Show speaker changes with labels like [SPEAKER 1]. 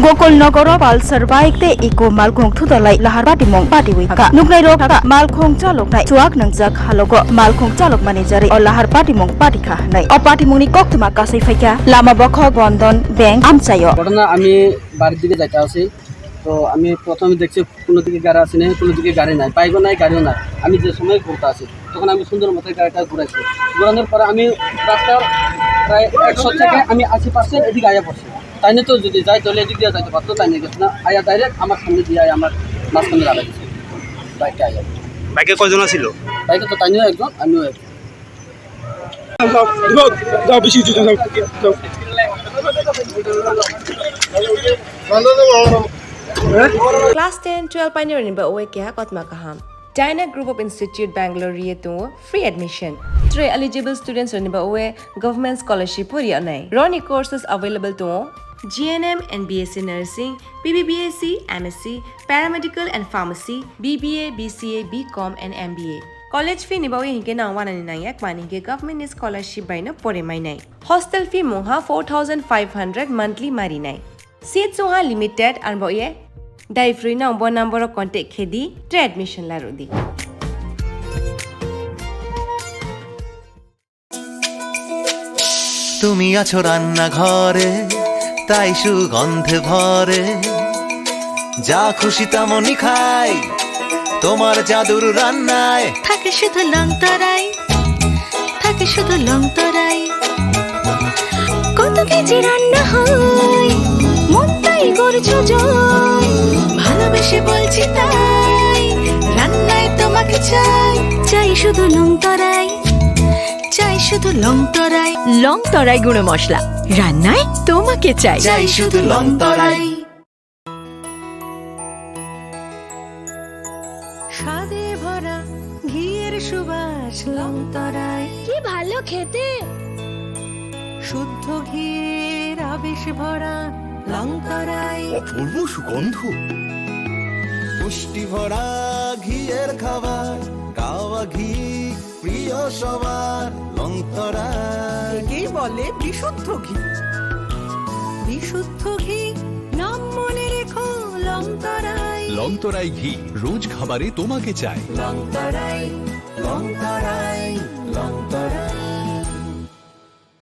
[SPEAKER 1] Gokul Nagar Palsar bike te iko Malkhwng Thutalai lahar patimong patiwi ka nuknai ro ka Malkhwng chalok nai chuak nangjak halogo Malkhwng chalok manager o lahar patimong patikha nai o patimong ni koktuma kasai faika lama bokhok bondon bank Amchaio
[SPEAKER 2] ঘটনা আমি বাড়ির দিকে যাইতে আছি তো আমি প্রথমে দেখছি কোনো দিকে গাড়ি আছে না কোনো দিকে গাড়ি নাই বাইকও নাই গাড়িও নাই আমি যে সময় ঘুরতে আছি তখন আমি সুন্দর মতো গাড়িটা ঘুরাইছি ঘোরানোর পরে আমি রাস্তার প্রায় 100 থেকে আমি 80% এদিকে আয়া পড়ছি তাই না তো যদি যাই তাহলে এদিক দিয়ে যাইতে পারতো তাই না গেছে না আয়া ডাইরেক্ট আমার সামনে দিয়ে আমার মাঝখানে দাঁড়াই দিচ্ছে বাইকটা আয়া
[SPEAKER 3] বাইকে কয়জন ছিল
[SPEAKER 2] বাইকে তো তাই নিয়ে একজন আমিও একজন
[SPEAKER 4] যাও বেশি যাও যাও
[SPEAKER 5] Class 10, 12 pioneer ni ba uwe kya kotma kaham. Dadak Group of Institute Bangalore to free admission. 3 eligible students ni ba uwe government scholarship puri anai. Roni courses available to GNM and BSc Nursing, BBBSc, MSc, Paramedical and Pharmacy, BBA, BCA, BCom and MBA. College fee ni ba uwe hinke na 199 mani ke government scholarship by na pore mai nai. Hostel fee moha 4500 monthly mari nai. Seats soha limited and ba uwe Dai free na umbo number of contact khedi tre admission la rodi.
[SPEAKER 6] তুমি আছো রান্না ঘরে তাই সুগন্ধে ভরে যা খুশি তেমনই খাই তোমার জাদুর রান্নায়
[SPEAKER 7] থাকে শুধু লংতরাই থাকে শুধু লংতরাই কত কেজি রান্না হয় মন তাই করছো জয় ভালোবেসে বলছি তাই রান্নায় তোমাকে চাই চাই শুধু লংতরাই চাই শুধু লংতরাই লংতরাই গুঁড়ো মশলা রান্নায় তোমাকে চাই
[SPEAKER 6] চাই শুধু লংতরাই
[SPEAKER 7] স্বাদে ভরা ঘিয়ের সুবাস লংতরাই কি ভালো খেতে শুদ্ধ ঘিয়ের আবেশ ভরা লংতরাই
[SPEAKER 6] অপূর্ব সুগন্ধ পুষ্টি ভরা ঘিয়ের খাবার গাওয়া ঘি প্রিয় সবার লংতরাই
[SPEAKER 7] একেই বলে বিশুদ্ধ ঘি বিশুদ্ধ ঘি নাম মনে রেখো লংতরাই
[SPEAKER 8] লংতরাই ঘি রোজ খাবারে তোমাকে চাই
[SPEAKER 7] লংতরাই লংতরাই লংতরাই